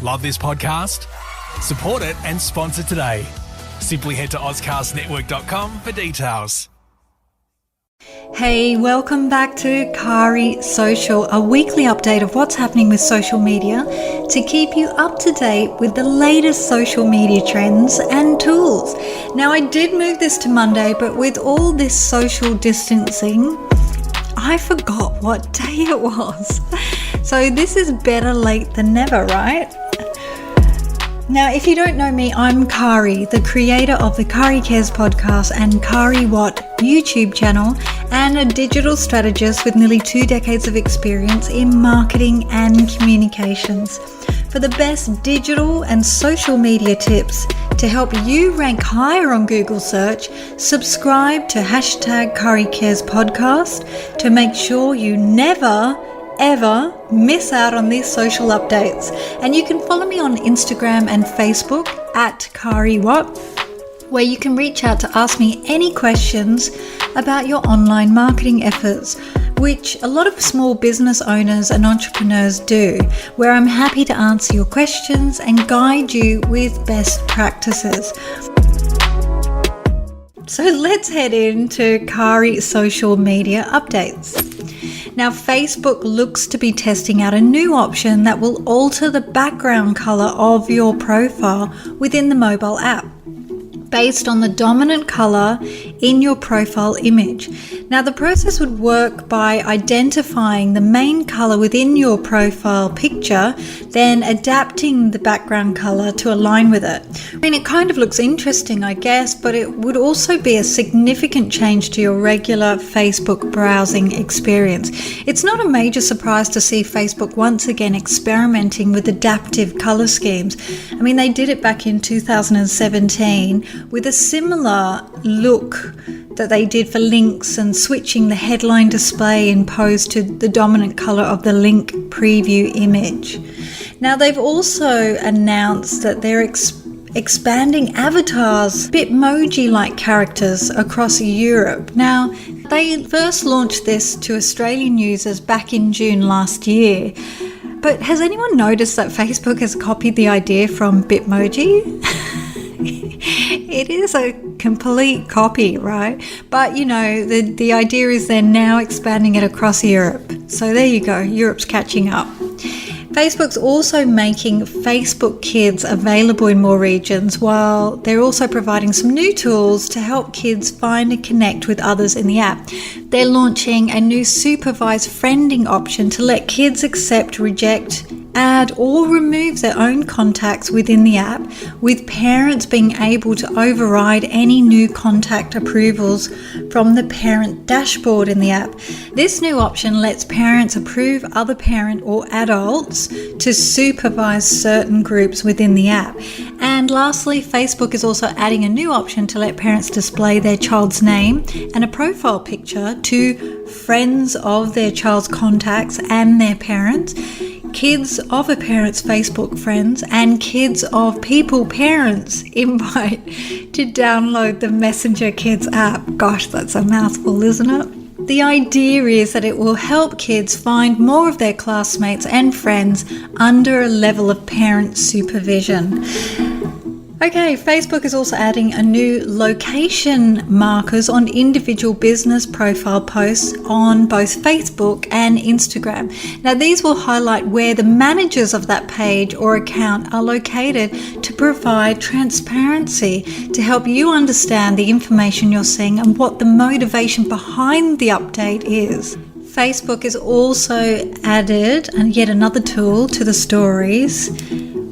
Love this podcast? Support it and sponsor today. Simply head to ozcastnetwork.com for details. Hey, welcome back to CariaSocial, a weekly update of what's happening with social media to keep you up to date with the latest social media trends and tools. Now, I did move this to Monday, but with all this social distancing, I forgot what day it was. So this is better late than never, right? Now, if you don't know me, I'm Kari, the creator of the Kari Cares podcast and Kari What YouTube channel, and a digital strategist with nearly 2 decades of experience in marketing and communications. For the best digital and social media tips to help you rank higher on Google search, subscribe to #Kari Cares podcast to make sure you never ever miss out on these social updates. And you can follow me on Instagram and Facebook at CariWhat, where you can reach out to ask me any questions about your online marketing efforts, which a lot of small business owners and entrepreneurs do, where I'm happy to answer your questions and guide you with best practices. So let's head into Kari social media updates. Now, Facebook looks to be testing out a new option that will alter the background color of your profile within the mobile app, based on the dominant color in your profile image. Now, the process would work by identifying the main color within your profile picture, then adapting the background color to align with it. I mean, it kind of looks interesting, I guess, but it would also be a significant change to your regular Facebook browsing experience. It's not a major surprise to see Facebook once again experimenting with adaptive color schemes. I mean, they did it back in 2017 with a similar look that they did for links and switching the headline display in pose to the dominant color of the link preview image. Now, they've also announced that they're expanding avatars, Bitmoji-like characters across Europe. Now, they first launched this to Australian users back in June last year. But has anyone noticed that Facebook has copied the idea from Bitmoji? It is a complete copy, right? But, you know, the idea is they're now expanding it across Europe. So there you go, Europe's catching up. Facebook's also making Facebook Kids available in more regions, while they're also providing some new tools to help kids find and connect with others in the app. They're launching a new supervised friending option to let kids accept, reject, add or remove their own contacts within the app, with parents being able to override any new contact approvals from the parent dashboard in the app. This new option lets parents approve other parent or adults to supervise certain groups within the app. And lastly, Facebook is also adding a new option to let parents display their child's name and a profile picture to friends of their child's contacts and their parents, kids of a parent's Facebook friends, and kids of people parents invite to download the Messenger Kids app. Gosh, that's a mouthful, isn't it? The idea is that it will help kids find more of their classmates and friends under a level of parent supervision. Okay, Facebook is also adding a new location markers on individual business profile posts on both Facebook and Instagram. Now, these will highlight where the managers of that page or account are located to provide transparency to help you understand the information you're seeing and what the motivation behind the update is. Facebook has also added yet another tool to the stories,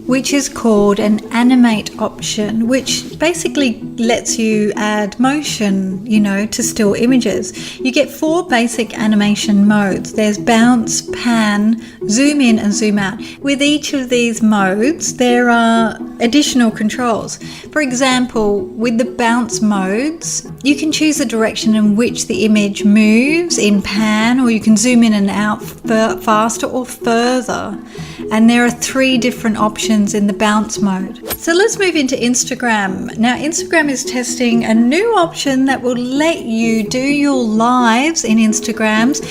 which is called an animate option, which basically lets you add motion, to still images. You get 4 basic animation modes. There's bounce, pan, zoom in and zoom out. With each of these modes, there are additional controls. For example, with the bounce modes, you can choose the direction in which the image moves in pan, or you can zoom in and out faster or further. And there are 3 different options in the bounce mode. So let's move into Instagram. Now, Instagram is testing a new option that will let you do your lives in Instagrams,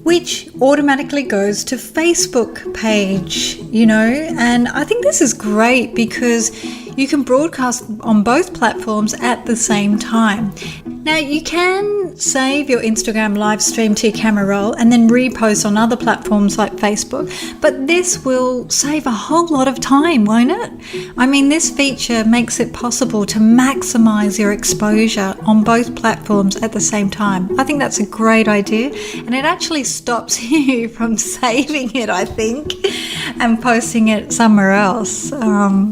which automatically goes to Facebook page, and I think this is great because you can broadcast on both platforms at the same time. Now, you can save your Instagram live stream to your camera roll and then repost on other platforms like Facebook, but this will save a whole lot of time, won't it? I mean, this feature makes it possible to maximize your exposure on both platforms at the same time. I think that's a great idea, and it actually stops you from saving it, I think, and posting it somewhere else,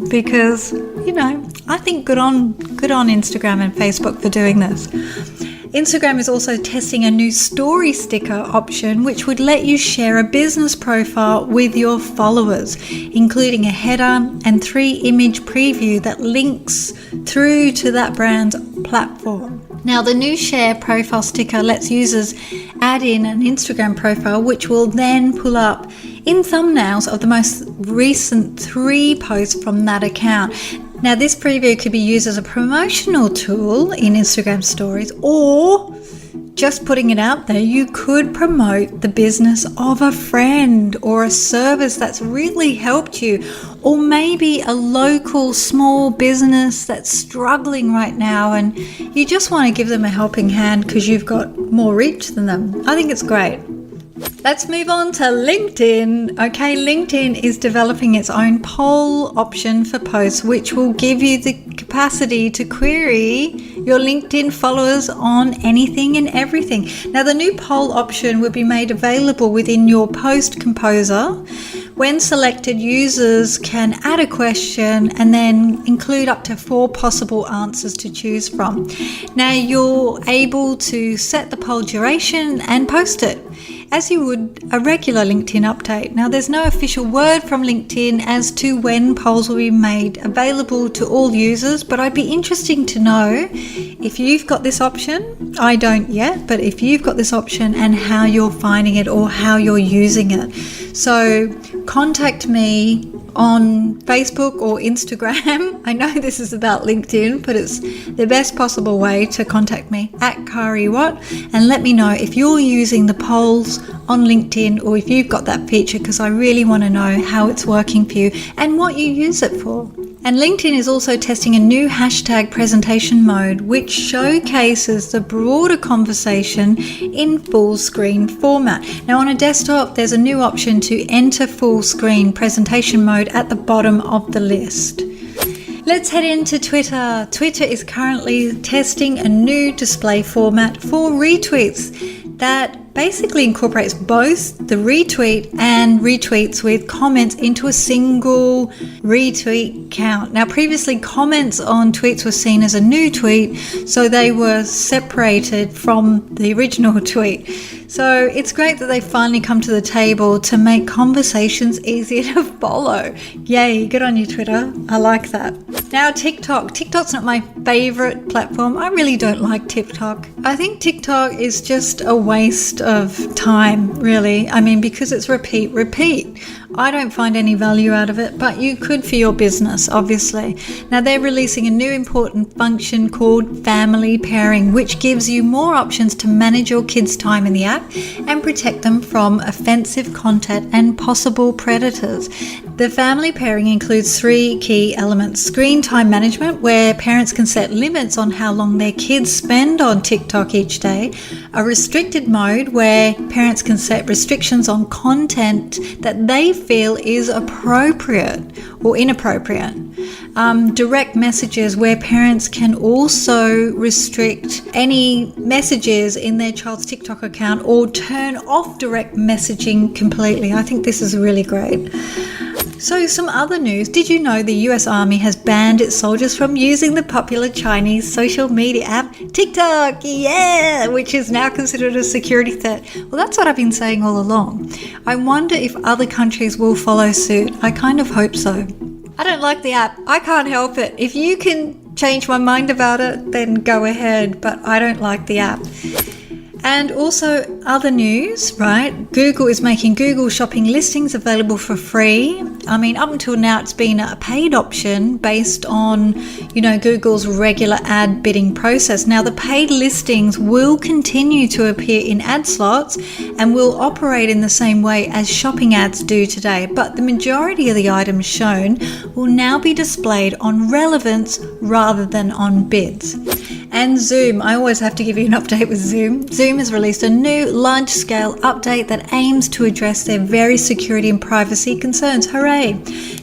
because, I think good on Instagram and Facebook for doing this. Instagram is also testing a new story sticker option, which would let you share a business profile with your followers, including a header and 3-image preview that links through to that brand's platform. Now, the new share profile sticker lets users add in an Instagram profile, which will then pull up in thumbnails of the most recent 3 posts from that account. Now, this preview could be used as a promotional tool in Instagram stories, or just putting it out there, you could promote the business of a friend or a service that's really helped you, or maybe a local small business that's struggling right now and you just want to give them a helping hand because you've got more reach than them. I think it's great. Let's move on to LinkedIn. Okay, LinkedIn is developing its own poll option for posts, which will give you the capacity to query your LinkedIn followers on anything and everything. Now, the new poll option will be made available within your post composer. When selected, users can add a question and then include up to 4 possible answers to choose from. Now, you're able to set the poll duration and post it as you would a regular LinkedIn update. Now, there's no official word from LinkedIn as to when polls will be made available to all users, but I'd be interested to know if you've got this option. I don't yet, but if you've got this option and how you're finding it or how you're using it. So contact me on Facebook or Instagram. I know this is about LinkedIn, but it's the best possible way to contact me at CariaSocial, and let me know if you're using the polls on LinkedIn or if you've got that feature, because I really want to know how it's working for you and what you use it for. And LinkedIn is also testing a new hashtag presentation mode, which showcases the broader conversation in full screen format. Now, on a desktop, there's a new option to enter full screen presentation mode at the bottom of the list. Let's head into Twitter. Twitter is currently testing a new display format for retweets that basically incorporates both the retweet and retweets with comments into a single retweet count. Now, previously, comments on tweets were seen as a new tweet, so they were separated from the original tweet. So it's great that they've finally come to the table to make conversations easier to follow. Yay, good on you, Twitter. I like that. Now, TikTok. TikTok's not my favorite platform. I really don't like TikTok. I think TikTok is just a waste of time, really. I mean, because it's repeat. I don't find any value out of it, but you could for your business, obviously. Now, they're releasing a new important function called family pairing, which gives you more options to manage your kids' time in the app and protect them from offensive content and possible predators. The family pairing includes 3 key elements: screen time management, where parents can set limits on how long their kids spend on TikTok each day; a restricted mode, where parents can set restrictions on content that they feel is appropriate or inappropriate; direct messages, where parents can also restrict any messages in their child's TikTok account or turn off direct messaging completely. I think this is really great. So, some other news. Did you know the US Army has banned its soldiers from using the popular Chinese social media app TikTok? Yeah, which is now considered a security threat. Well, that's what I've been saying all along. I wonder if other countries will follow suit. I kind of hope so. I don't like the app. I can't help it. If you can change my mind about it, then go ahead, but I don't like the app. And also other news, right? Google is making Google shopping listings available for free. I mean, up until now, it's been a paid option based on, Google's regular ad bidding process. Now, the paid listings will continue to appear in ad slots and will operate in the same way as shopping ads do today. But the majority of the items shown will now be displayed on relevance rather than on bids. And Zoom, I always have to give you an update with Zoom. Zoom has released a new large-scale update that aims to address their various security and privacy concerns. Hooray!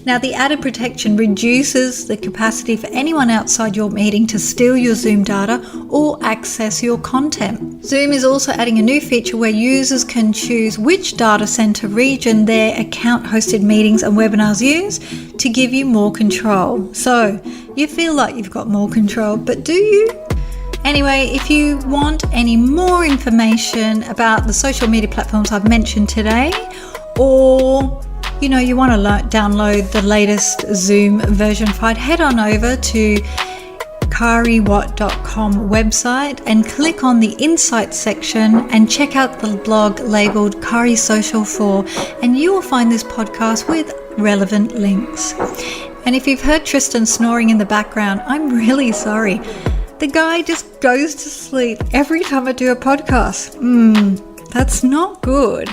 Now, the added protection reduces the capacity for anyone outside your meeting to steal your Zoom data or access your content. Zoom is also adding a new feature where users can choose which data center region their account-hosted meetings and webinars use to give you more control. So, you feel like you've got more control, but do you? Anyway, if you want any more information about the social media platforms I've mentioned today, or you want to download the latest Zoom version 5, head on over to CariaSocial.com website and click on the Insights section and check out the blog labeled CariaSocial 4, and you will find this podcast with relevant links. And if you've heard Tristan snoring in the background, I'm really sorry. The guy just goes to sleep every time I do a podcast. That's not good.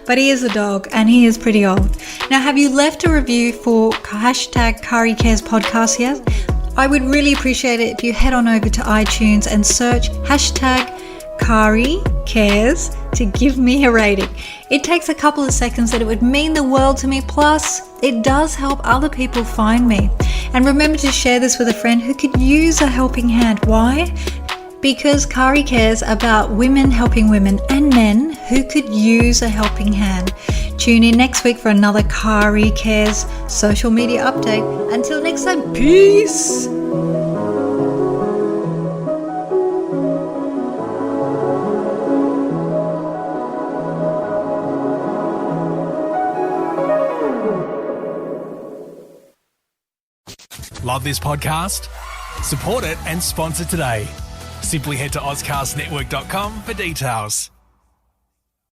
But he is a dog and he is pretty old. Now, have you left a review for #CariCares podcast yet? I would really appreciate it if you head on over to iTunes and search #CariCares to give me a rating. It takes a couple of seconds, and it would mean the world to me. Plus, it does help other people find me. And remember to share this with a friend who could use a helping hand. Why? Because Cari cares about women helping women and men who could use a helping hand. Tune in next week for another Cari Cares social media update. Until next time, peace! Love this podcast? Support it and sponsor today. Simply head to AuscastNetwork.com for details.